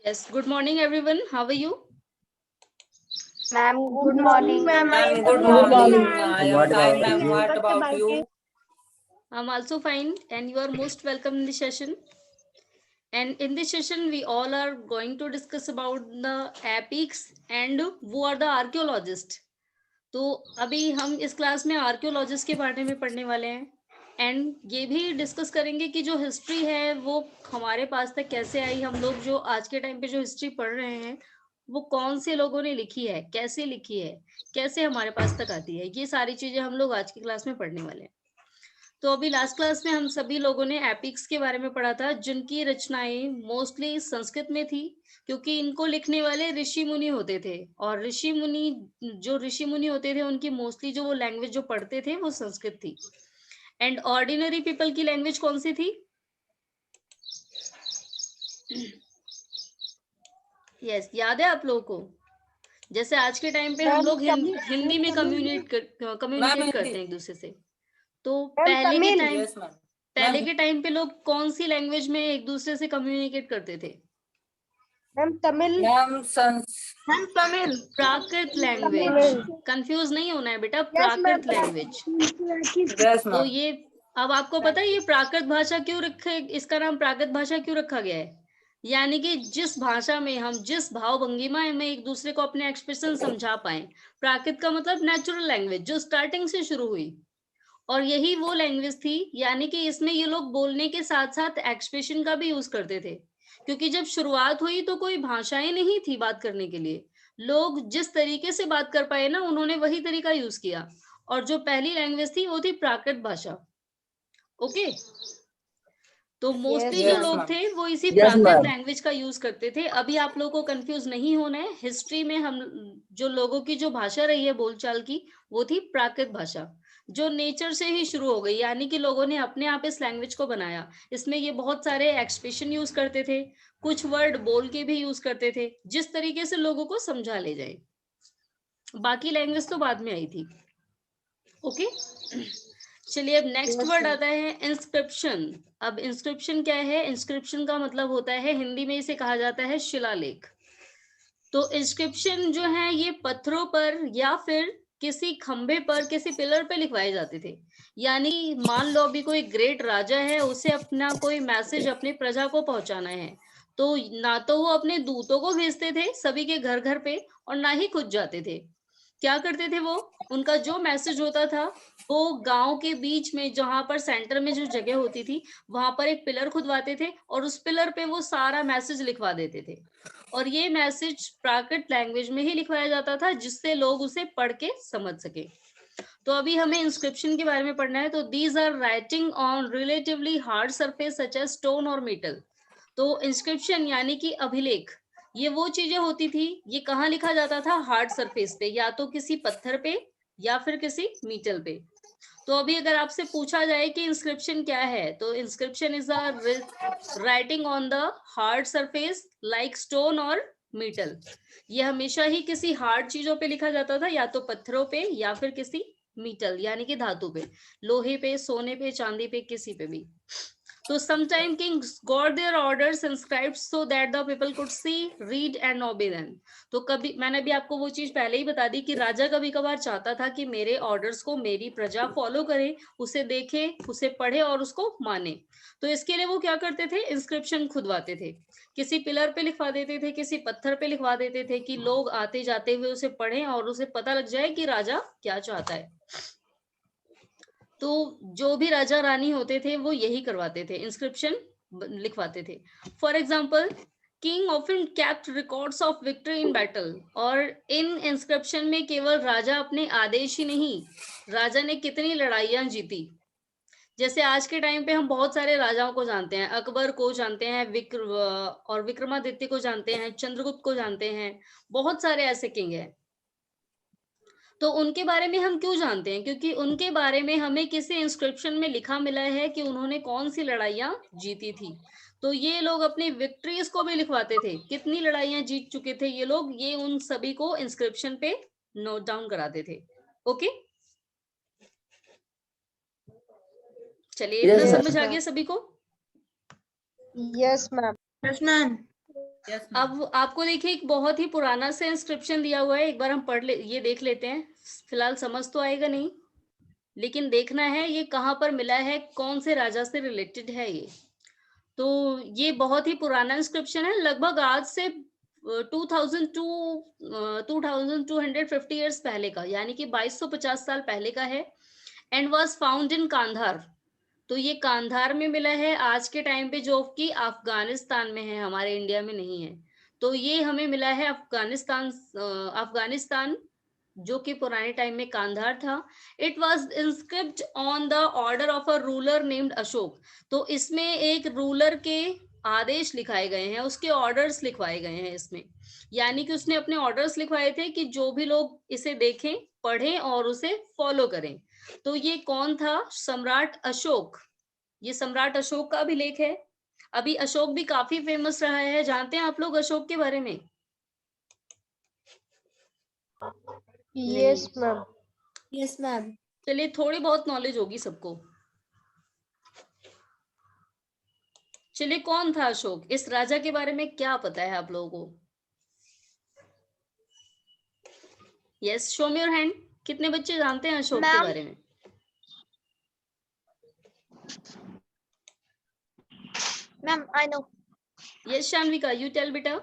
Yes, good morning everyone. How are you? Ma'am, good morning. Ma'am, Good morning. I am fine, ma'am. What about you? I'm also fine and you are most welcome in the session. And in this session, we all are going to discuss about the epics and who are the archaeologists. तो अभी हम इस class में archaeologist के बारे में पढ़ने वाले हैं एंड ये भी डिस्कस करेंगे कि जो हिस्ट्री है वो हमारे पास तक कैसे आई। हम लोग जो आज के टाइम पे जो हिस्ट्री पढ़ रहे हैं वो कौन से लोगों ने लिखी है, कैसे लिखी है, कैसे हमारे पास तक आती है, ये सारी चीजें हम लोग आज की क्लास में पढ़ने वाले हैं। तो अभी लास्ट क्लास में हम सभी लोगों ने एपिक्स के बारे में पढ़ा था जिनकी रचनाएं मोस्टली संस्कृत में थी क्योंकि इनको लिखने वाले ऋषि मुनि होते थे और ऋषि मुनि होते थे उनकी मोस्टली जो वो लैंग्वेज जो पढ़ते थे वो संस्कृत थी। एंड ऑर्डिनरी पीपल की लैंग्वेज कौन सी थी? यस, याद है आप लोगों को? जैसे आज के टाइम पे हम लोग हिंदी में कम्युनिकेट करते हैं एक दूसरे से, तो पहले के टाइम पे लोग कौन सी लैंग्वेज में एक दूसरे से कम्युनिकेट करते थे? तमिल। प्राकृत लैंग्वेज। कंफ्यूज नहीं होना है बेटा, प्राकृत लैंग्वेज। तो ये अब आपको पता है ये प्राकृत भाषा क्यों इसका नाम प्राकृत भाषा क्यों रखा गया है? यानी कि जिस भाषा में हम जिस भाव भंगिमा में एक दूसरे को अपने एक्सप्रेशन समझा पाए। प्राकृत का मतलब नेचुरल लैंग्वेज जो स्टार्टिंग से शुरू हुई और यही वो लैंग्वेज थी, यानी कि इसमें ये लोग बोलने के साथ साथ एक्सप्रेशन का भी यूज करते थे क्योंकि जब शुरुआत हुई तो कोई भाषाएं नहीं थी बात करने के लिए। लोग जिस तरीके से बात कर पाए ना उन्होंने वही तरीका यूज किया और जो पहली लैंग्वेज थी वो थी प्राकृत भाषा। ओके, तो मोस्टली जो लोग थे वो इसी प्राकृत लैंग्वेज का यूज करते थे। अभी आप लोगों को कंफ्यूज नहीं होना है, हिस्ट्री में हम जो लोगों की जो भाषा रही है बोलचाल की वो थी प्राकृत भाषा जो नेचर से ही शुरू हो गई, यानी कि लोगों ने अपने आप इस लैंग्वेज को बनाया। इसमें ये बहुत सारे एक्सप्रेशन यूज करते थे, कुछ वर्ड बोल के भी यूज करते थे जिस तरीके से लोगों को समझा ले जाए। बाकी लैंग्वेज तो बाद में आई थी। ओके, चलिए अब नेक्स्ट वर्ड आता है इंस्क्रिप्शन। अब इंस्क्रिप्शन क्या है? इंस्क्रिप्शन का मतलब होता है, हिंदी में इसे कहा जाता है शिलालेख। तो इंस्क्रिप्शन जो है ये पत्थरों पर या फिर किसी खंभे पर किसी पिलर पे लिखवाए जाते थे। यानी मान लो अभी कोई ग्रेट राजा है, उसे अपना कोई मैसेज अपने प्रजा को पहुंचाना है तो ना तो वो अपने दूतों को भेजते थे सभी के घर घर पे और ना ही खुद जाते थे। क्या करते थे वो, उनका जो मैसेज होता था वो गांव के बीच में जहां पर सेंटर में जो जगह होती थी वहां पर एक पिलर खुदवाते थे और उस पिलर पे वो सारा मैसेज लिखवा देते थे और ये मैसेज प्राकृत लैंग्वेज में ही लिखवाया जाता था जिससे लोग उसे पढ़ के समझ सके। तो अभी हमें इंस्क्रिप्शन के बारे में पढ़ना है। तो these are writing on relatively hard surface such as stone और मेटल। तो इंस्क्रिप्शन यानी कि अभिलेख, ये वो चीजें होती थी, ये कहाँ लिखा जाता था? हार्ड सरफेस पे, या तो किसी पत्थर पे या फिर किसी मीटल पे। तो अभी अगर आपसे पूछा जाए कि इंस्क्रिप्शन क्या है तो inscription is a writing on the hard surface like stone और मीटल। ये हमेशा ही किसी हार्ड चीजों पे लिखा जाता था, या तो पत्थरों पे या फिर किसी मीटल यानी कि धातु पे, लोहे पे, सोने पे, चांदी पे, किसी पे भी। तो sometime kings got their orders inscribed so that the people could see, read and obey them। तो कभी मैंने भी आपको वो चीज पहले ही बता दी कि राजा कभी कभार चाहता था कि मेरे ऑर्डर्स को मेरी प्रजा फॉलो करे, उसे देखे, उसे पढ़े और उसको माने। तो इसके लिए वो क्या करते थे? इंस्क्रिप्शन खुदवाते थे, किसी पिलर पे लिखवा देते थे, किसी पत्थर पे लिखवा देते थे कि लोग आते जाते हुए उसे पढ़ें और उसे पता लग जाए कि राजा क्या चाहता है। तो जो भी राजा रानी होते थे वो यही करवाते थे, इंस्क्रिप्शन लिखवाते थे। For example, king often kept records of victory in battle. और इन इंस्क्रिप्शन में केवल राजा अपने आदेश ही नहीं, राजा ने कितनी लड़ाइयां जीती। जैसे आज के टाइम पे हम बहुत सारे राजाओं को जानते हैं, अकबर को जानते हैं, और विक्रमादित्य को जानते हैं, चंद्रगुप्त को जानते हैं, बहुत सारे ऐसे किंग हैं। तो उनके बारे में हम क्यों जानते हैं? क्योंकि उनके बारे में हमें किसी इंस्क्रिप्शन में लिखा मिला है कि उन्होंने कौन सी लड़ाइयां जीती थी। तो ये लोग अपनी विक्ट्रीज को भी लिखवाते थे, कितनी लड़ाइयां जीत चुके थे ये लोग, ये उन सभी को इंस्क्रिप्शन पे नोट डाउन कराते थे। ओके, चलिए इतना समझ आ गया सभी को? Yes ma'am. Yes, ma'am. Yes, ma'am. अब आपको देखिए एक बहुत ही पुराना सा इंस्क्रिप्शन दिया हुआ है, एक बार हम ये देख लेते हैं। फिलहाल समझ तो आएगा नहीं, लेकिन देखना है ये कहाँ पर मिला है, कौन से राजा से रिलेटेड है ये। तो ये बहुत ही पुराना इंस्क्रिप्शन है, लगभग आज से 2250 ईयर्स पहले का, यानी कि 2250 साल पहले का है। And was found in Kandahar. तो ये कांधार में मिला है आज के टाइम पे, जो कि अफगानिस्तान में है, हमारे इंडिया में नहीं है। तो ये हमें मिला है अफगानिस्तान, जो कि पुराने टाइम में कांधार था। It was inscript on the order of a ruler named Ashok. तो इसमें एक रूलर के आदेश लिखाए गए हैं, उसके ऑर्डर्स लिखवाए गए हैं इसमें, यानी कि उसने अपने ऑर्डर्स लिखवाए थे कि जो भी लोग इसे देखें, पढ़ें और उसे फॉलो करें। तो ये कौन था? सम्राट अशोक। ये सम्राट अशोक का अभिलेख है। अभी अशोक भी काफी फेमस रहा है, जानते हैं आप लोग अशोक के बारे में? Yes ma'am. Yes ma'am. चलिए, थोड़ी बहुत नॉलेज होगी सबको। चलिए, कौन था अशोक? इस राजा के बारे में क्या पता है आप लोगों को? Yes, show me your hand. कितने बच्चे जानते हैं अशोक के बारे में? Ma'am I know. Yes Shanvika, you tell बेटा।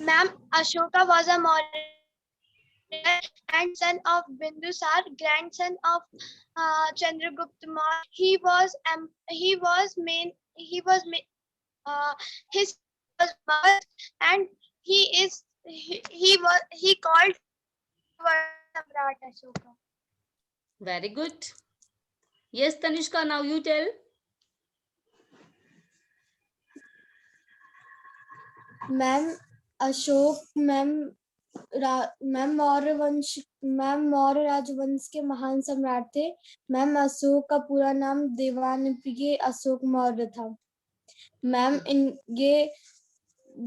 Ma'am Ashoka was a Maurya grandson of Bindusar, grandson of Chandragupta Maurya. He was his was Mars, and he called Samrat Ashoka. Very good. Yes, Tanishka, now you tell. Ma'am Ashok ma'am Maurya राजवंश के महान सम्राट थे। Ma'am Ashok का पूरा नाम देवानंपिय अशोक मौर्य था। Ma'am ये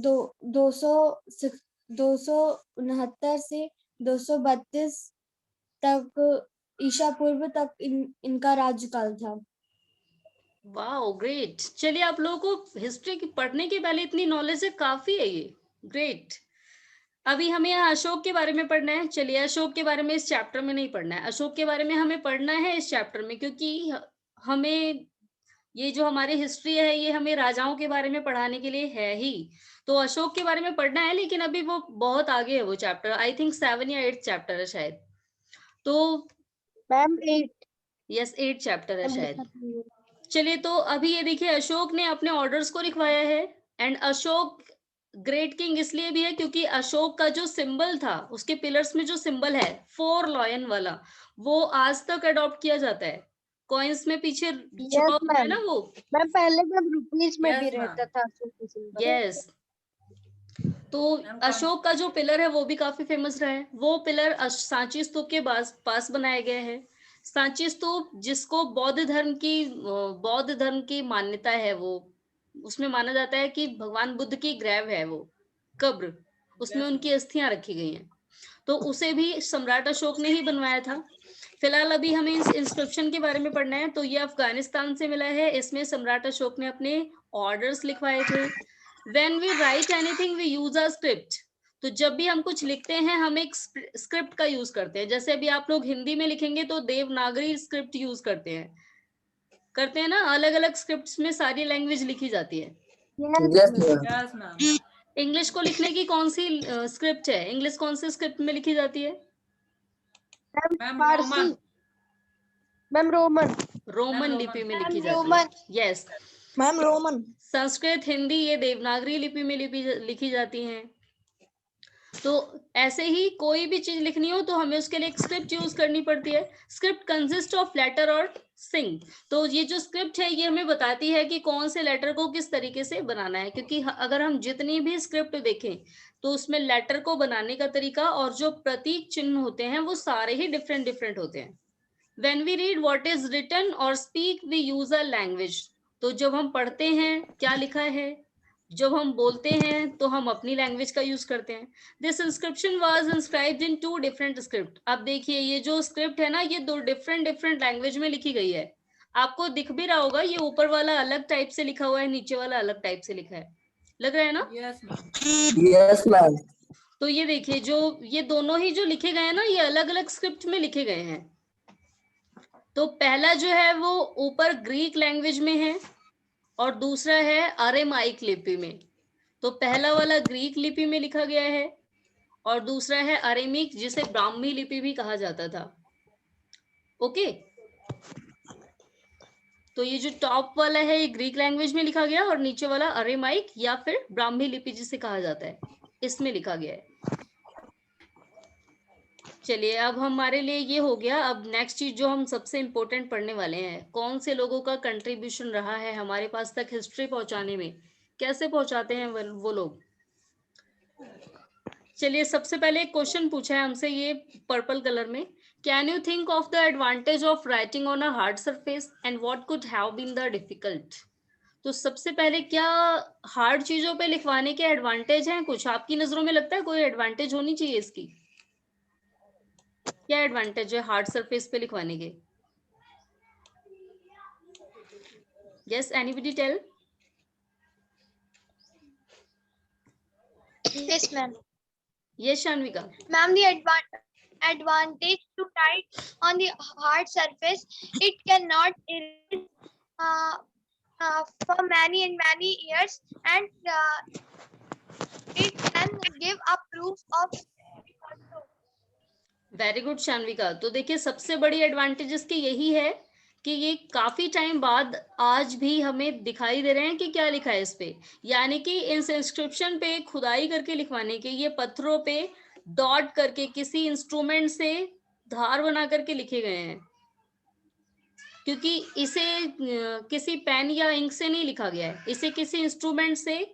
269 से 232 तक ईसा पूर्व तक इनका राज्यकाल था। Wow, great. चलिए, आप लोगों को हिस्ट्री की पढ़ने के पहले इतनी नॉलेज है, काफी है ये। ग्रेट। अभी हमें यहाँ अशोक के बारे में पढ़ना है। चलिए, अशोक के बारे में इस चैप्टर में नहीं पढ़ना है, अशोक के बारे में हमें पढ़ना है इस चैप्टर में, क्योंकि हमें ये जो हमारी हिस्ट्री है, ये हमें राजाओं के बारे में पढ़ाने के लिए है ही। तो अशोक के बारे में पढ़ना है, लेकिन अभी वो बहुत आगे है वो चैप्टर। आई थिंक 7 या 8 चैप्टर है शायद। तो मैम 8। यस, 8 चैप्टर है शायद। चलिए, तो अभी ये देखिए, अशोक ने अपने ऑर्डर्स को लिखवाया है। एंड अशोक ग्रेट किंग इसलिए भी है क्योंकि अशोक का जो सिंबल था, उसके पिलर्स में जो सिंबल है 4 लॉयन वाला, वो आज तक अडॉप्ट किया जाता है। कॉइन्स में पीछे छुपा हुआ है ना वो। मैम पहले जब रुपीस में Yes, भी ma'am. रहता था अशोक का symbol। यस। तो अशोक का जो पिलर है वो भी काफी फेमस रहा है। वो पिलर सांची स्तूप के पास बनाया गया है। सांची स्तूप, जिसको बौद्ध धर्म की मान्यता है, वो उसमें माना जाता है कि भगवान बुद्ध की ग्रेव है, वो कब्र, उसमें उनकी अस्थियां रखी गई हैं। तो उसे भी सम्राट अशोक ने ही बनवाया था। फिलहाल अभी हमें इस इंस्क्रिप्शन के बारे में पढ़ना है। तो ये अफगानिस्तान से मिला है। इसमें सम्राट अशोक ने अपने ऑर्डर्स लिखवाए थे। When we write anything, we use a script. तो जब भी हम कुछ लिखते हैं, हम एक स्क्रिप्ट का यूज करते हैं। जैसे अभी आप लोग हिंदी में लिखेंगे तो देवनागरी स्क्रिप्ट यूज करते हैं ना। अलग अलग स्क्रिप्ट्स में सारी लैंग्वेज लिखी जाती है। Yes, ma'am. इंग्लिश को लिखने की कौन सी स्क्रिप्ट है? इंग्लिश कौन सी स्क्रिप्ट में लिखी जाती है? Ma'am, Roman. मैम रोमन लिपि में लिखी जाती है। Yes ma'am Roman. Sanskrit, Hindi, ये देवनागरी लिपि में लिखी जाती हैं। तो ऐसे ही कोई भी चीज लिखनी हो तो हमें उसके लिए एक स्क्रिप्ट यूज करनी पड़ती है। स्क्रिप्ट कंसिस्ट ऑफ लेटर और सिंग। तो ये जो स्क्रिप्ट है, ये हमें बताती है कि कौन से लेटर को किस तरीके से बनाना है, क्योंकि अगर हम जितनी भी स्क्रिप्ट देखें तो उसमें लेटर को बनाने का तरीका और जो प्रतीक चिन्ह होते हैं वो सारे ही डिफरेंट होते हैं। When we read what is written or speak, we use a language. तो जब हम पढ़ते हैं क्या लिखा है, जब हम बोलते हैं तो हम अपनी लैंग्वेज का यूज करते हैं। This inscription was inscribed in 2 different script. अब देखिए, ये जो स्क्रिप्ट है ना, ये 2 डिफरेंट लैंग्वेज में लिखी गई है। आपको दिख भी रहा होगा, ये ऊपर वाला अलग टाइप से लिखा हुआ है, नीचे वाला अलग टाइप से लिखा है, लग रहा है ना? Yes, ma'am. Yes ma'am. तो ये देखिए, जो ये दोनों ही जो लिखे गए हैं ना, ये अलग अलग स्क्रिप्ट में लिखे गए हैं। तो पहला जो है वो ऊपर ग्रीक लैंग्वेज में है और दूसरा है अरेमाइक लिपि में। तो पहला वाला ग्रीक लिपि में लिखा गया है और दूसरा है अरेमिक, जिसे ब्राह्मी लिपि भी कहा जाता था। ओके, तो ये जो टॉप वाला है ये ग्रीक लैंग्वेज में लिखा गया और नीचे वाला अरेमाइक या फिर ब्राह्मी लिपि जिसे कहा जाता है, इसमें लिखा गया है। चलिए, अब हमारे लिए ये हो गया। अब नेक्स्ट चीज जो हम सबसे इम्पोर्टेंट पढ़ने वाले हैं, कौन से लोगों का कंट्रीब्यूशन रहा है हमारे पास तक हिस्ट्री पहुंचाने में, कैसे पहुंचाते हैं वो लोग। चलिए, सबसे पहले एक क्वेश्चन पूछा है हमसे ये पर्पल कलर में, can you think of the advantage of writing on a hard surface and what could have been the difficult. तो सबसे पहले, क्या हार्ड चीजों पे लिखवाने के एडवांटेज हैं कुछ आपकी नजरों में? लगता है कोई एडवांटेज होनी चाहिए इसकी? क्या एडवांटेज है हार्ड सरफेस पे लिखवाने के? Yes, anybody tell? Yes, ma'am. Yes Shanvika. Ma'am, the advantage to write on the hard surface, it cannot erase for many and many years, and it can give a proof of. Very good Shanvika. तो देखिए, सबसे बड़ी advantage इसकी यही है कि ये काफी टाइम बाद आज भी हमें दिखाई दे रहे हैं कि क्या लिखा है इस पे, यानी कि इस इंस्क्रिप्शन पे खुदाई करके लिखवाने के, ये पत्थरों पे डॉट करके किसी इंस्ट्रूमेंट से धार बना करके लिखे गए हैं, क्योंकि इसे किसी पेन या इंक से नहीं लिखा गया है, इसे किसी इंस्ट्रूमेंट से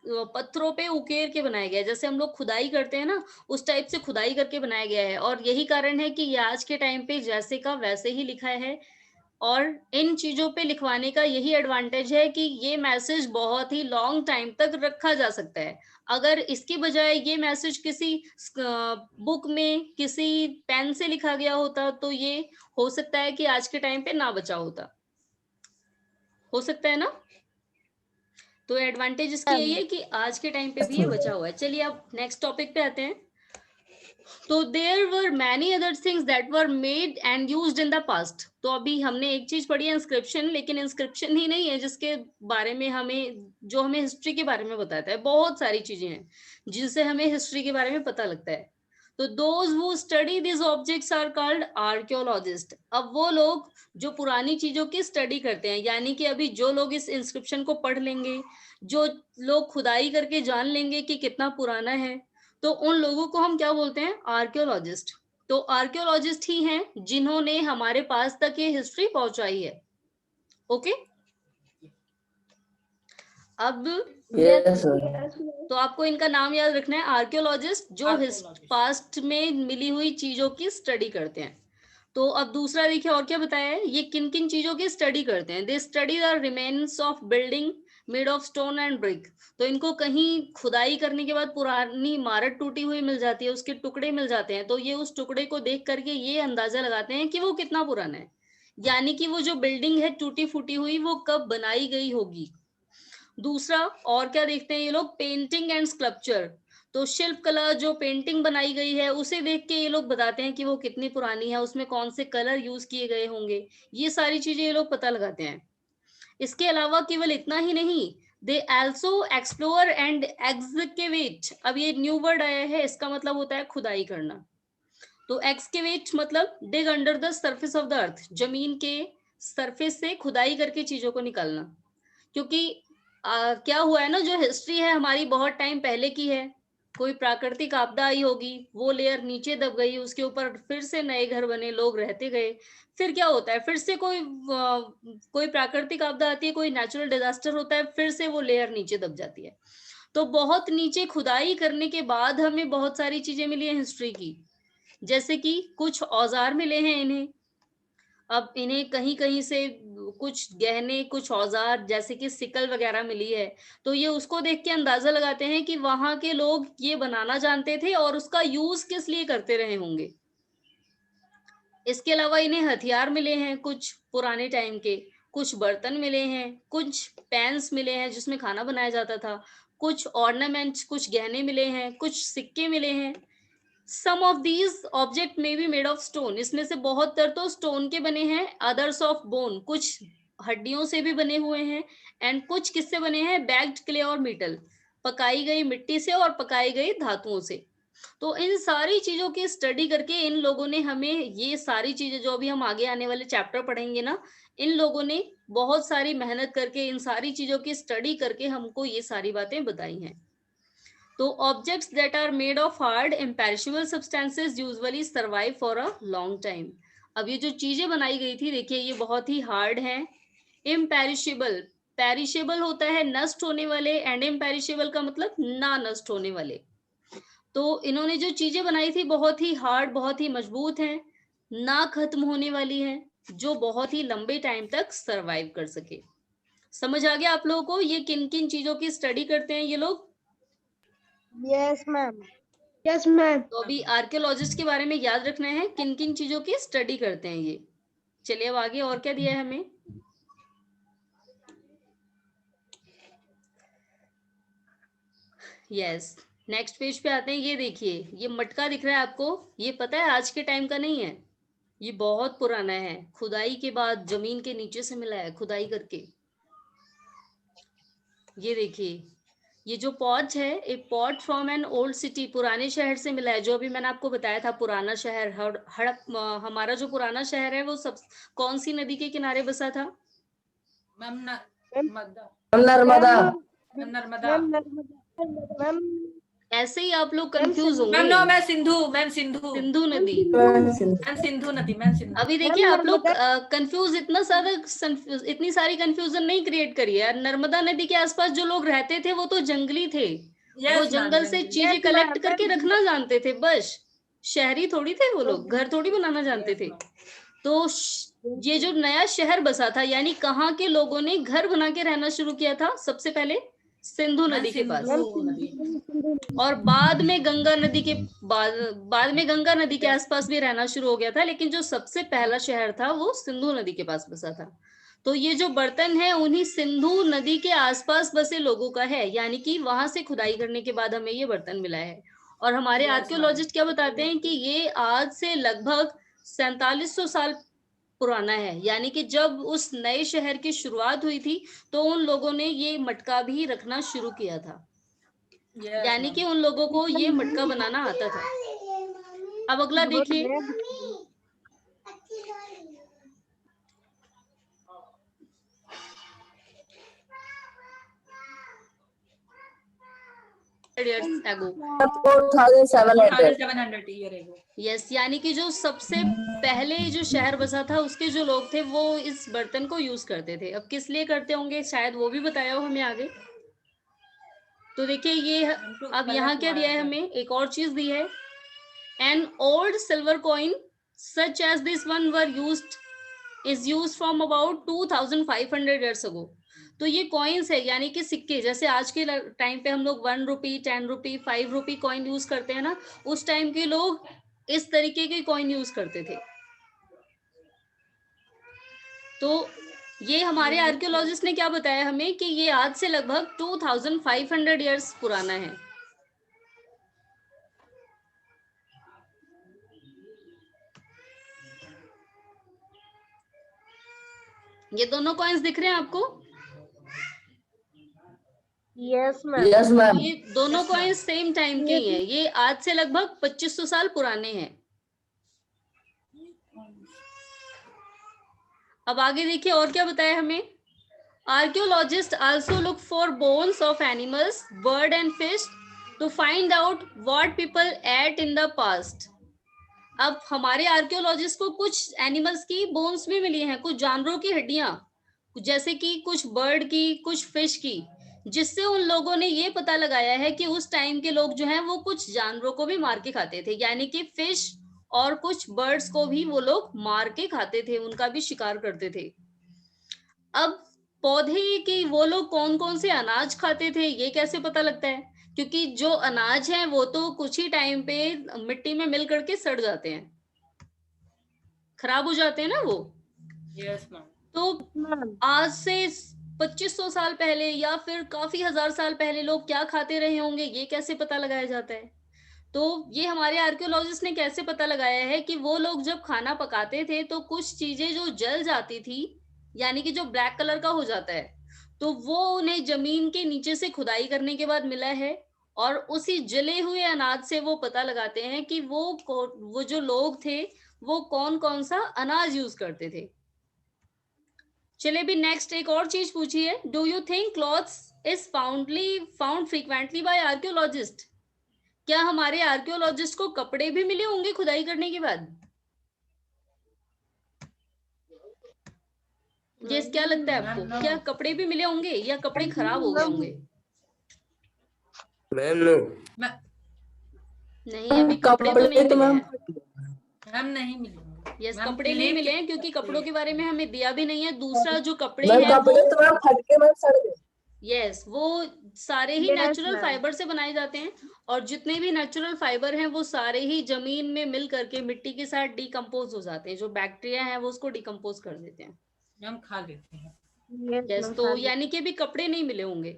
पत्थरों पे उकेर के बनाया गया है। जैसे हम लोग खुदाई करते हैं ना, उस टाइप से खुदाई करके बनाया गया है। और यही कारण है कि ये आज के टाइम पे जैसे का वैसे ही लिखा है। और इन चीजों पे लिखवाने का यही एडवांटेज है कि ये मैसेज बहुत ही लॉन्ग टाइम तक रखा जा सकता है। अगर इसकी बजाय ये मैसेज किसी बुक में किसी पेन से लिखा गया होता तो ये हो सकता है कि आज के टाइम पे ना बचा होता, हो सकता है ना। तो एडवांटेज इसकी यही है कि आज के टाइम पे भी ये बचा हुआ है। चलिए, अब नेक्स्ट टॉपिक पे आते हैं। तो there were many other things that were made and used in the past. तो अभी हमने एक चीज पढ़ी है इंस्क्रिप्शन, लेकिन इंस्क्रिप्शन ही नहीं है जिसके बारे में हमें, जो हमें हिस्ट्री के बारे में बताता है। बहुत सारी चीजें हैं जिनसे हमें हिस्ट्री के बारे में पता लगता है। तो those who study this objects are called archaeologist. अब वो लोग जो पुरानी चीजों की स्टडी करते हैं, यानी कि अभी जो लोग इस इंस्क्रिप्शन को पढ़ लेंगे, जो लोग खुदाई करके जान लेंगे कि कितना पुराना है, तो उन लोगों को हम क्या बोलते हैं? आर्कियोलॉजिस्ट। तो आर्कियोलॉजिस्ट ही हैं जिन्होंने हमारे पास तक ये हिस्ट्री पहुंचाई है। ओके, अब तो आपको इनका नाम याद रखना है, आर्कियोलॉजिस्ट, जो पास्ट में मिली हुई चीजों की स्टडी करते हैं। तो अब दूसरा देखिए और क्या बताया है, ये किन किन चीजों की स्टडी करते हैं। They study the remains of building made of stone and brick. तो इनको कहीं खुदाई करने के बाद पुरानी इमारत टूटी हुई मिल जाती है, उसके टुकड़े मिल जाते हैं, तो ये उस टुकड़े को देख करके ये अंदाजा लगाते हैं कि वो कितना पुराना है, यानी कि वो जो बिल्डिंग है टूटी फूटी हुई, वो कब बनाई गई होगी। दूसरा और क्या देखते हैं ये लोग? Painting and sculpture. तो शिल्प कला, जो पेंटिंग बनाई गई है, उसे देख के ये लोग बताते हैं कि वो कितनी पुरानी है, उसमें कौन से कलर यूज किए गए होंगे। ये सारी चीजें ये लोग पता लगाते हैं। इसके अलावा केवल इतना ही नहीं, they also explore and excavate. अब ये न्यू वर्ड आया है, इसका मतलब होता है खुदाई करना। तो एक्सकेवेट मतलब dig under the surface of the earth, जमीन के सरफेस से खुदाई करके चीजों को निकालना। क्योंकि क्या हुआ है ना, जो हिस्ट्री है हमारी बहुत टाइम पहले की है, कोई प्राकृतिक आपदा आई होगी, वो लेयर नीचे दब गई, उसके ऊपर फिर से नए घर बने, लोग रहते गए, फिर क्या होता है, फिर से कोई प्राकृतिक आपदा आती है, कोई नेचुरल डिजास्टर होता है, फिर से वो लेयर नीचे दब जाती है। तो बहुत नीचे खुदाई करने के बाद हमें बहुत सारी चीजें मिली है हिस्ट्री की, जैसे कि कुछ औजार मिले हैं इन्हें। अब इन्हें कहीं कहीं से कुछ गहने, कुछ औजार जैसे कि सिकल वगैरह मिली है, तो ये उसको देख के अंदाजा लगाते हैं कि वहां के लोग ये बनाना जानते थे और उसका यूज किस लिए करते रहे होंगे। इसके अलावा इन्हें हथियार मिले हैं कुछ पुराने टाइम के, कुछ बर्तन मिले हैं, कुछ पैन्स मिले हैं जिसमें खाना बनाया जाता था, कुछ ऑर्नामेंट्स, कुछ गहने मिले हैं, कुछ सिक्के मिले हैं। Some of these object may be made of stone, इसमें से बहुत तर तो स्टोन के बने हैं, अदर्स ऑफ बोन, कुछ हड्डियों से भी बने हुए हैं, एंड कुछ किससे बने हैं, बैग्ड क्ले और मेटल, पकाई गई मिट्टी से और पकाई गई धातुओं से। तो इन सारी चीजों की स्टडी करके इन लोगों ने हमें ये सारी चीजें, जो अभी हम आगे आने वाले चैप्टर पढ़ेंगे ना, इन लोगों ने बहुत सारी मेहनत करके इन सारी चीजों की स्टडी करके हमको ये सारी बातें बताई हैं। तो objects that are made of hard imperishable substances usually survive for a long time. अब ये जो चीजें बनाई गई थी, देखिए ये बहुत ही हार्ड है। इम्पेरिशेबल, पेरिशेबल होता है नष्ट होने वाले, एंड इम्पेरिशेबल का मतलब ना नष्ट होने वाले। तो इन्होंने जो चीजें बनाई थी बहुत ही हार्ड, बहुत ही मजबूत हैं, ना खत्म होने वाली हैं, जो बहुत ही लंबे टाइम तक सरवाइव कर सके। समझ आ गया आप लोगों को ये किन किन चीजों की स्टडी करते हैं ये लोग? Yes ma'am. Yes ma'am. तो अभी आर्कियोलॉजिस्ट के बारे में याद रखना है किन किन चीजों की स्टडी करते हैं ये। चलिए अब आगे और क्या दिया है हमें। यस, नेक्स्ट पेज पे आते हैं। ये देखिए, ये मटका दिख रहा है आपको, ये पता है आज के टाइम का नहीं है, ये बहुत पुराना है, खुदाई के बाद जमीन के नीचे से मिला है, खुदाई करके। ये देखिए, ये जो पॉट है, एक pot from an old city, पुराने शहर से मिला है, जो अभी मैंने आपको बताया था पुराना शहर। हमारा जो पुराना शहर है वो सब कौन सी नदी के किनारे बसा था? मैम नर्मदा। नर्मदा। मैम ऐसे ही आप लोग कंफ्यूज होंगे। मैम नो, मैं सिंधु सिंधु नदी। अभी देखिए आप लोग कंफ्यूज, इतनी सारी कंफ्यूजन नहीं क्रिएट करिए यार। नर्मदा नदी के आसपास जो लोग रहते थे वो तो जंगली थे, वो जंगल से चीजें कलेक्ट करके रखना जानते थे बस। शहरी थोड़ी थे वो लोग, घर थोड़ी बनाना जानते थे। तो ये जो नया शहर बसा था, यानी कहाँ के लोगों ने घर बना के रहना शुरू किया था सबसे पहले? सिंधु नदी के पास। और बाद में गंगा नदी के बाद में गंगा नदी के आसपास भी रहना शुरू हो गया था, लेकिन जो सबसे पहला शहर था वो सिंधु नदी के पास बसा था। तो ये जो बर्तन है उन्हीं सिंधु नदी के आसपास बसे लोगों का है, यानी कि वहां से खुदाई करने के बाद हमें ये बर्तन मिला है। और हमारे आर्कियोलॉजिस्ट क्या बताते हैं कि ये आज से लगभग 4700 साल पुराना है, यानी कि जब उस नए शहर की शुरुआत हुई थी तो उन लोगों ने ये मटका भी रखना शुरू किया था, यानी कि उन लोगों को ये मटका बनाना आता था। अब अगला देखिए, यस, यानी कि जो सबसे पहले जो शहर बसा था उसके जो लोग थे वो इस बर्तन को यूज करते थे। अब किस लिए करते होंगे शायद वो भी बताया हो हमें आगे। तो देखिए ये अब यहाँ क्या दिया है हमें, एक और चीज दी है। An old silver coin such as this one were is used from about 2500 years ago। तो ये कॉइन्स है, यानी कि सिक्के, जैसे आज के टाइम पे हम लोग 1 रुपी, 10 रुपी, 5 रुपी कॉइन यूज करते हैं ना, उस टाइम के लोग इस तरीके के कॉइन यूज करते थे। तो ये हमारे आर्कियोलॉजिस्ट ने क्या बताया हमें कि ये आज से लगभग 2500 years पुराना है। ये दोनों कॉइन्स दिख रहे हैं आपको? Yes ma'am. ये दोनों कॉइन्स सेम टाइम के ही हैं, ये आज से लगभग 2500 साल पुराने हैं। अब आगे देखिए और क्या बताया हमें। Archaeologist also look for bones of animals, bird and fish to find out what people ate in the past. अब हमारे आर्कियोलॉजिस्ट को कुछ एनिमल्स की बोन्स भी मिली हैं, कुछ जानवरों की हड्डियां, जैसे कि कुछ बर्ड की, कुछ फिश की, जिससे उन लोगों ने ये पता लगाया है कि उस टाइम के लोग जो हैं वो कुछ जानवरों को भी मार के खाते थे, यानी कि फिश और कुछ बर्ड्स को भी वो लोग मार के खाते थे, उनका भी शिकार करते थे। अब पौधे की वो लोग कौन कौन से अनाज खाते थे ये कैसे पता लगता है, क्योंकि जो अनाज है वो तो कुछ ही टाइम पे मिट्टी में मिल करके सड़ जाते हैं, खराब हो जाते हैं ना वो। Yes, ma'am. तो मैम आज से 2500 साल पहले या फिर काफी हजार साल पहले लोग क्या खाते रहे होंगे, ये कैसे पता लगाया जाता है? तो ये हमारे आर्कियोलॉजिस्ट ने कैसे पता लगाया है कि वो लोग जब खाना पकाते थे तो कुछ चीजें जो जल जाती थी, यानी कि जो ब्लैक कलर का हो जाता है, तो वो उन्हें जमीन के नीचे से खुदाई करने के बाद मिला है। और उसी जले हुए अनाज से वो पता लगाते हैं कि वो जो लोग थे वो कौन कौन सा अनाज यूज करते थे। चलिए भी नेक्स्ट एक और चीज पूछी है, do you think clothes is found frequently by archaeologist? क्या हमारे आर्कियोलॉजिस्ट को कपड़े भी मिले होंगे खुदाई करने के बाद? जैस क्या लगता है आपको, मैम, क्या कपड़े भी मिले होंगे या कपड़े खराब हो गए होंगे? Ma'am no. नहीं, अभी कपड़े तो नहीं मिले हैं। मैम नहीं मिले। यस, मैम, कपड़े नहीं प्लेट मिले हैं क्योंकि कपड़ों के बारे में हमें दिया भी नहीं है। दूसरा जो कपड़े मैम हैं कपड़े तो मैम फट के मैम सड़ गए। यस, वो सारे ही Yes, नेचुरल ma'am. फाइबर से बनाए जाते हैं। और जितने भी नेचुरल फाइबर हैं वो सारे ही जमीन में मिल करके मिट्टी के साथ डिकम्पोज हो जाते हैं। जो बैक्टीरिया है वो उसको डिकम्पोज कर देते हैं। मैम खा लेते हैं। Yes, yes, ma'am. तो यानी कि अभी कपड़े नहीं मिले होंगे।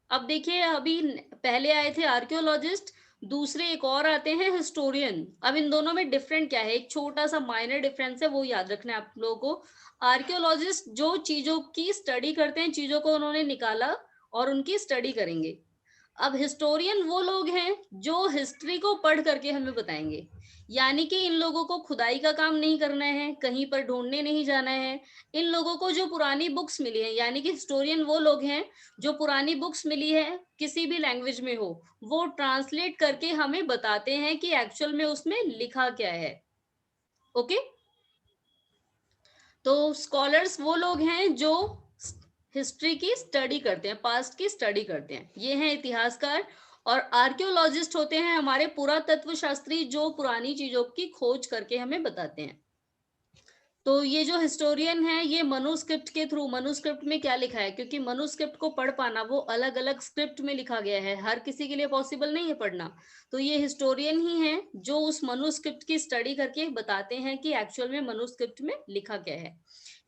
अब देखिए, अभी पहले आए थे आर्कियोलॉजिस्ट, दूसरे एक और आते हैं हिस्टोरियन। अब इन दोनों में डिफरेंट क्या है, एक छोटा सा माइनर डिफरेंस है, वो याद रखना है आप लोगों को। आर्कियोलॉजिस्ट जो चीजों की स्टडी करते हैं, चीजों को उन्होंने निकाला और उनकी स्टडी करेंगे। अब हिस्टोरियन वो लोग हैं जो हिस्ट्री को पढ़ करके हमें बताएंगे। यानी कि इन लोगों को खुदाई का काम नहीं करना है, कहीं पर ढूंढने नहीं जाना है। इन लोगों को जो पुरानी बुक्स मिली है, यानी कि हिस्टोरियन वो लोग हैं जो पुरानी बुक्स मिली है किसी भी लैंग्वेज में हो, वो ट्रांसलेट करके हमें बताते हैं कि एक्चुअल में उसमें लिखा क्या है। ओके, तो स्कॉलर्स वो लोग हैं जो हिस्ट्री की स्टडी करते हैं, पास्ट की स्टडी करते हैं, ये हैं इतिहासकार। और आर्कियोलॉजिस्ट होते हैं हमारे पुरातत्व शास्त्री, जो पुरानी चीजों की खोज करके हमें बताते हैं। तो ये जो हिस्टोरियन है, ये मनुस्क्रिप्ट के थ्रू, मनुस्क्रिप्ट में क्या लिखा है, क्योंकि मनुस्क्रिप्ट को पढ़ पाना वो अलग अलग स्क्रिप्ट में लिखा गया है, हर किसी के लिए पॉसिबल नहीं है पढ़ना। तो ये हिस्टोरियन ही है जो उस मनुस्क्रिप्ट की स्टडी करके बताते हैं कि एक्चुअल में मनुस्क्रिप्ट में लिखा क्या है।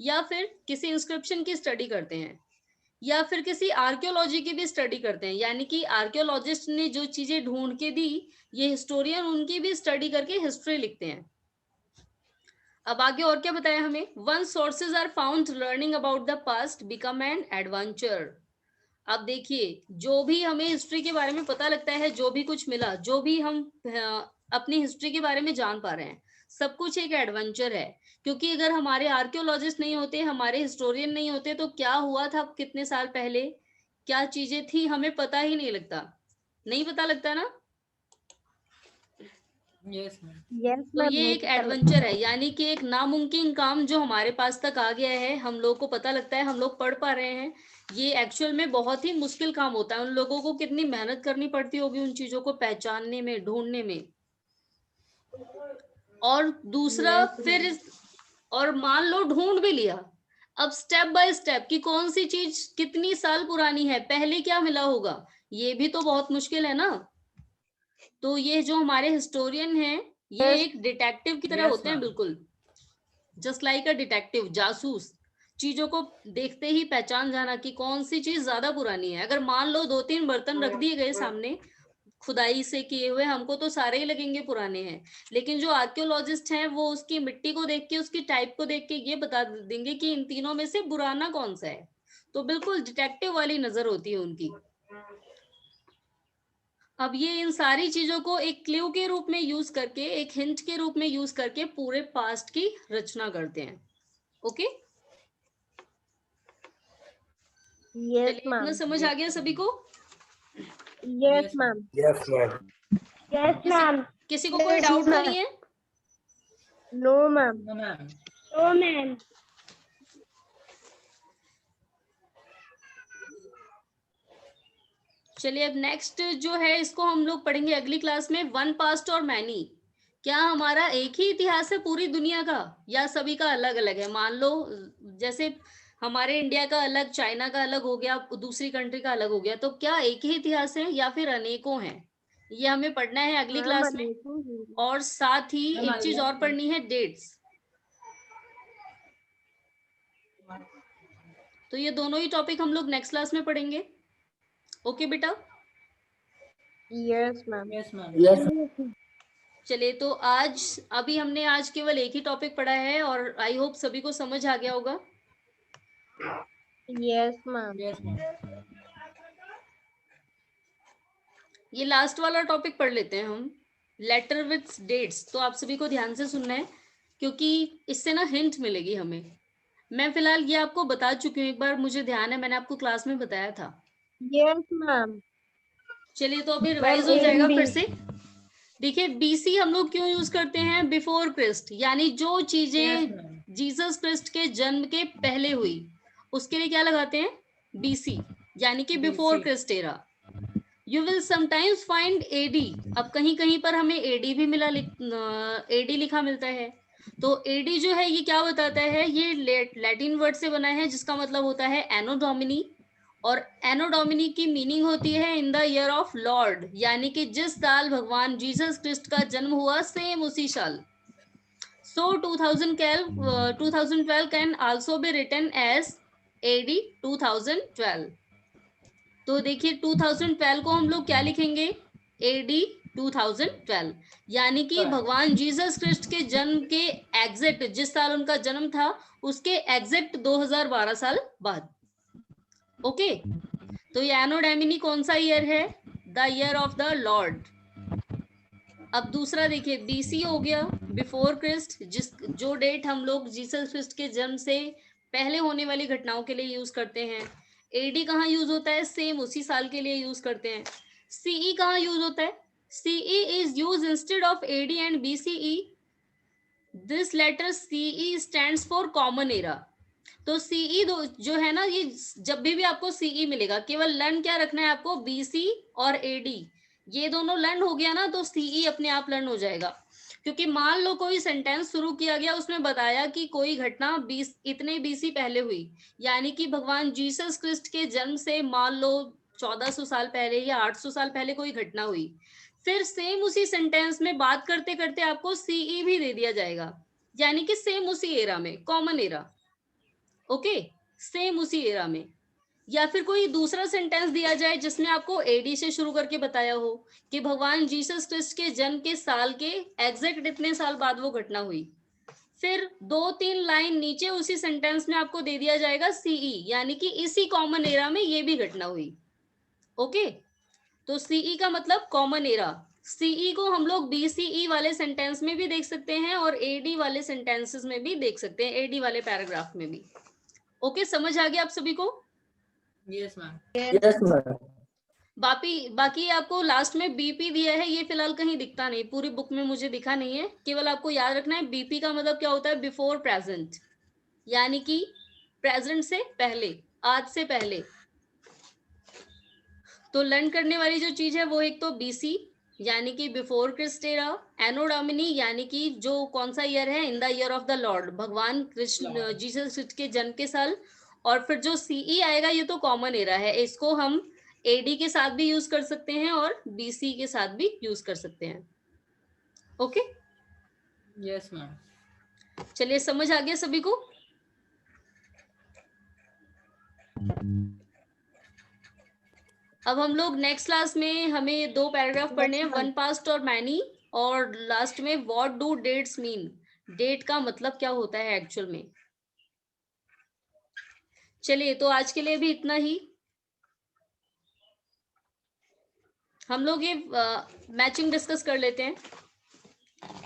या फिर किसी इंस्क्रिप्शन की स्टडी करते हैं, या फिर किसी आर्कियोलॉजी की भी स्टडी करते हैं। यानी कि आर्कियोलॉजिस्ट ने जो चीजें ढूंढ के दी, ये हिस्टोरियन उनकी भी स्टडी करके हिस्ट्री लिखते हैं। अब आगे और क्या बताया हमें, when sources are found learning about the past become an adventure. अब देखिए, जो भी हमें हिस्ट्री के बारे में पता लगता है, जो भी कुछ मिला, जो भी हम अपनी हिस्ट्री के बारे में जान पा रहे हैं, सब कुछ एक एडवेंचर है। क्योंकि अगर हमारे आर्कियोलॉजिस्ट नहीं होते, हमारे हिस्टोरियन नहीं होते, तो क्या हुआ था कितने साल पहले, क्या चीजें थी, हमें पता ही नहीं लगता, नहीं पता लगता ना। Yes, ma'am. Yes, तो ma'am. ये एक एडवेंचर है, यानी कि एक नामुमकिन काम जो हमारे पास तक आ गया है, हम लोग को पता लगता है, हम लोग पढ़ पा रहे हैं। ये एक्चुअल में बहुत ही मुश्किल काम होता है, उन लोगों को कितनी मेहनत करनी पड़ती होगी उन चीजों को पहचानने में, ढूंढने में। और दूसरा फिर और मान लो ढूंढ भी लिया, अब स्टेप बाय स्टेप कि कौन सी चीज कितनी साल पुरानी है, पहले क्या मिला होगा, ये भी तो बहुत मुश्किल है ना। तो ये जो हमारे हिस्टोरियन हैं, ये एक डिटेक्टिव की तरह Yes, होते हैं, ma'am. बिल्कुल जस्ट लाइक अ डिटेक्टिव, जासूस। चीजों को देखते ही पहचान जाना कि कौन सी चीज ज्यादा पुरानी है। अगर मान लो 2-3 बर्तन रख दिए गए सामने खुदाई से किए हुए, हमको तो सारे ही लगेंगे पुराने हैं। लेकिन जो आर्कियोलॉजिस्ट हैं, वो उसकी मिट्टी को देख के, उसकी टाइप को देख के ये बता देंगे कि इन तीनों में से पुराना कौन सा है। तो बिल्कुल डिटेक्टिव वाली नजर होती है उनकी। अब ये इन सारी चीजों को एक क्लू के रूप में यूज करके, एक हिंट के रूप में यूज करके पूरे पास्ट की रचना करते हैं। ओके, Yes, चलिए, ma'am. इतना समझ आ गया सभी को? Yes, ma'am. Yes ma'am. Yes, ma'am. किसी को कोई डाउट तो नहीं है? No, ma'am. No, ma'am. No, ma'am. चलिए, अब नेक्स्ट जो है इसको हम लोग पढ़ेंगे अगली क्लास में, वन पास्ट और मैनी। क्या हमारा एक ही इतिहास है पूरी दुनिया का, या सभी का अलग अलग है? मान लो जैसे हमारे इंडिया का अलग, चाइना का अलग हो गया, दूसरी कंट्री का अलग हो गया, तो क्या एक ही इतिहास है या फिर अनेकों हैं? ये हमें पढ़ना है अगली Ma'am, क्लास में। और साथ ही एक चीज और पढ़नी है, डेट्स। तो ये दोनों ही टॉपिक हम लोग नेक्स्ट क्लास में पढ़ेंगे। ओके बेटा? Yes, ma'am. Yes, ma'am. Yes. चलिए, तो अभी हमने आज केवल एक ही टॉपिक पढ़ा है और आई होप सभी को समझ आ गया होगा। Yes, ma'am. Yes, ma'am. ये लास्ट वाला टॉपिक पढ़ लेते हैं हम, लेटर विथ डेट्स। तो आप सभी को ध्यान से सुनना है क्योंकि इससे ना हिंट मिलेगी हमें। मैं फिलहाल ये आपको बता चुकी हूँ, एक बार मुझे ध्यान है मैंने आपको क्लास में बताया था। Yes, ma'am. चलिए, तो अभी रिवाइज हो जाएगा AMB. फिर से। देखिए, बीसी हम लोग क्यों यूज करते हैं? बिफोर क्रिस्ट, यानी जो Yes, चीजें ma'am. जीसस क्रिस्ट के जन्म के पहले हुई उसके लिए क्या लगाते हैं? बीसी, यानी कि before BC. Christ era. You will sometimes find AD. अब कहीं कहीं पर हमें एडी भी मिला, एडी लिखा मिलता है। तो एडी जो है ये क्या बताता है? ये लैटिन वर्ड से बना है जिसका मतलब होता है एनो डोमिनी, और एनो डोमिनी की मीनिंग होती है in the year of Lord, यानी कि जिस साल भगवान जीसस क्रिस्ट का जन्म हुआ सेम उसी साल। So 2012 can also be written as AD 2012। तो देखिए 2012 को हम लोग क्या लिखेंगे? एडी 2012, यानी कि भगवान जीसस क्रिस्ट के जन्म के एग्जैक्ट जिस साल उनका जन्म था उसके एग्जैक्ट 2012 साल बाद। ओके, तो ये एनो डोमिनी कौन सा ईयर है? The year of the Lord. अब दूसरा देखिए, बीसी हो गया, बिफोर क्रिस्ट, जो डेट हम लोग जीसस क्रिस्ट के जन्म से पहले होने वाली घटनाओं के लिए यूज करते हैं। एडी कहाँ यूज होता है? सेम उसी साल के लिए यूज करते हैं। सीई कहाँ यूज होता है? CE is use instead of AD and BCE. This letter CE stands for common era. तो सीई जो है ना, ये जब भी आपको सीई मिलेगा केवल लर्न क्या रखना है आपको? बीसी और एडी, ये दोनों लर्न हो गया ना तो सीई अपने आप लर्न हो जाएगा। क्योंकि मान लो कोई सेंटेंस शुरू किया गया, उसमें बताया कि कोई घटना इतने बीसी पहले हुई, यानी कि भगवान जीसस क्रिस्ट के जन्म से मान लो 1400 साल पहले या 800 साल पहले कोई घटना हुई। फिर सेम उसी सेंटेंस में बात करते करते आपको सीई भी दे दिया जाएगा, यानी कि सेम उसी एरा में, कॉमन एरा। ओके, सेम उसी एरा में। या फिर कोई दूसरा सेंटेंस दिया जाए जिसमें आपको एडी से शुरू करके बताया हो कि भगवान जीसस क्रिस्ट के जन्म के साल के एग्जैक्ट इतने साल बाद वो घटना हुई। फिर 2-3 लाइन नीचे उसी सेंटेंस में आपको दे दिया जाएगा सीई, यानी कि इसी कॉमन एरा में ये भी घटना हुई। ओके, तो सीई का मतलब कॉमन एरा। सीई को हम लोग बीसीई वाले सेंटेंस में भी देख सकते हैं और एडी वाले सेंटेंसेस में भी देख सकते हैं, एडी वाले पैराग्राफ में भी। ओके, समझ आ गया आप सभी को? Yes, ma'am. Yes, ma'am. बाकी आपको लास्ट में बीपी दिया है, ये फिलहाल कहीं दिखता नहीं, पूरी बुक में मुझे दिखा नहीं है। केवल आपको याद रखना है बीपी का मतलब क्या होता है? बिफोर प्रेजेंट, यानी कि प्रेजेंट से पहले, आज से पहले। तो लर्न करने वाली जो चीज है वो एक तो बीसी यानी कि बिफोर क्रिस्ट एरा, एनो डोमिनी यानी कि जो कौन सा ईयर है? In the year of the Lord, भगवान कृष्ण जीसस क्रिस्ट के जन्म के साल। और फिर जो सीई आएगा ये तो कॉमन एरा है, इसको हम एडी के साथ भी यूज कर सकते हैं और बीसी के साथ भी यूज कर सकते हैं। Okay, Yes, ma'am. चलिए समझ आ गया सभी को? अब हम लोग नेक्स्ट क्लास में हमें 2 पैराग्राफ पढ़ने हैं, वन पास्ट और मैनी, और लास्ट में what do dates mean, date का मतलब क्या होता है एक्चुअल में। चलिए, तो आज के लिए भी इतना ही। हम लोग ये मैचिंग डिस्कस कर लेते हैं,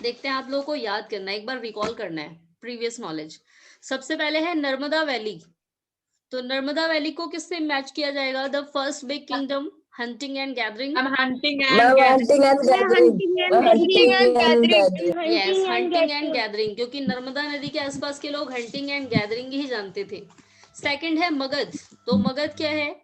देखते हैं आप लोगों को याद करना है, एक बार रिकॉल करना है प्रीवियस नॉलेज। सबसे पहले है नर्मदा वैली। तो नर्मदा वैली को किससे मैच किया जाएगा? The first big kingdom, hunting and gathering. I'm hunting Ma'am, and gathering. hunting and gathering. Ma'am, hunting and gathering. Yes, hunting and gathering, क्योंकि नर्मदा नदी के आसपास के लोग हंटिंग एंड गैदरिंग ही जानते थे। सेकंड है मगध। तो मगध क्या है?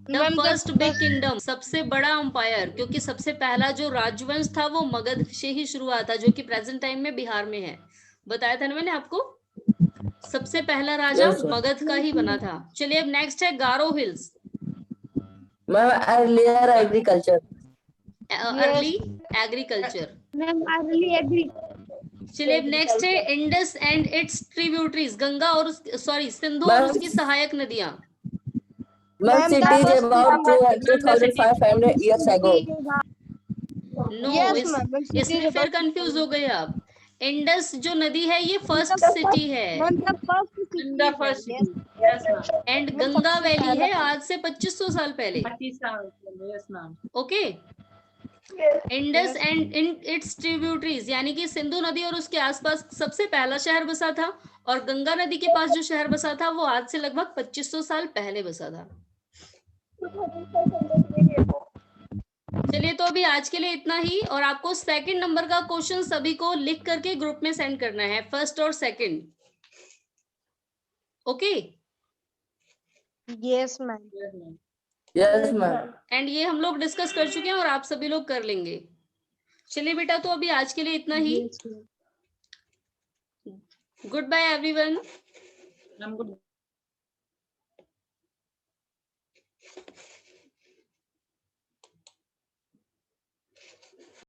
द फर्स्ट बिग किंगडम, सबसे बड़ा अंपायर, क्योंकि सबसे पहला जो राजवंश था वो मगध से ही शुरू हुआ था, जो कि प्रेजेंट टाइम में बिहार में है। बताया था ना मैंने आपको, सबसे पहला राजा Yes, sir. मगध का ही बना था। चलिए, अब नेक्स्ट है Garo hills. Ma'am, earlier agriculture. Early agriculture, Ma'am, I really agree. चलिए नेक्स्ट है Indus and its tributaries, Ganga और सॉरी सिंधु और उसकी सहायक नदियां। Ma'am, Ma'am, that that was was 2500 years ago. No Yes, ma'am. इसमें फिर कंफ्यूज हो गए आप। इंडस जो नदी है ये फर्स्ट सिटी है Ma'am, the first city. The first city. Yes, ma'am. And Ganga valley है आज से 2500 साल पहले। 30 साल पहले, yes, ma'am. Okay, Indus and in its tributaries यानी कि सिंधु नदी और उसके आसपास सबसे पहला शहर बसा था, और गंगा नदी के पास जो शहर बसा था वो आज से लगभग 2500 साल पहले बसा था। चलिए तो अभी आज के लिए इतना ही, और आपको सेकंड नंबर का क्वेश्चन सभी को लिख करके ग्रुप में सेंड करना है, फर्स्ट और second. Okay, Yes, ma'am. Yes, ma'am. And ये हम लोग डिस्कस कर चुके हैं और आप सभी लोग कर लेंगे। चलिए बेटा तो अभी आज के लिए इतना ही। Good bye everyone. I'm good.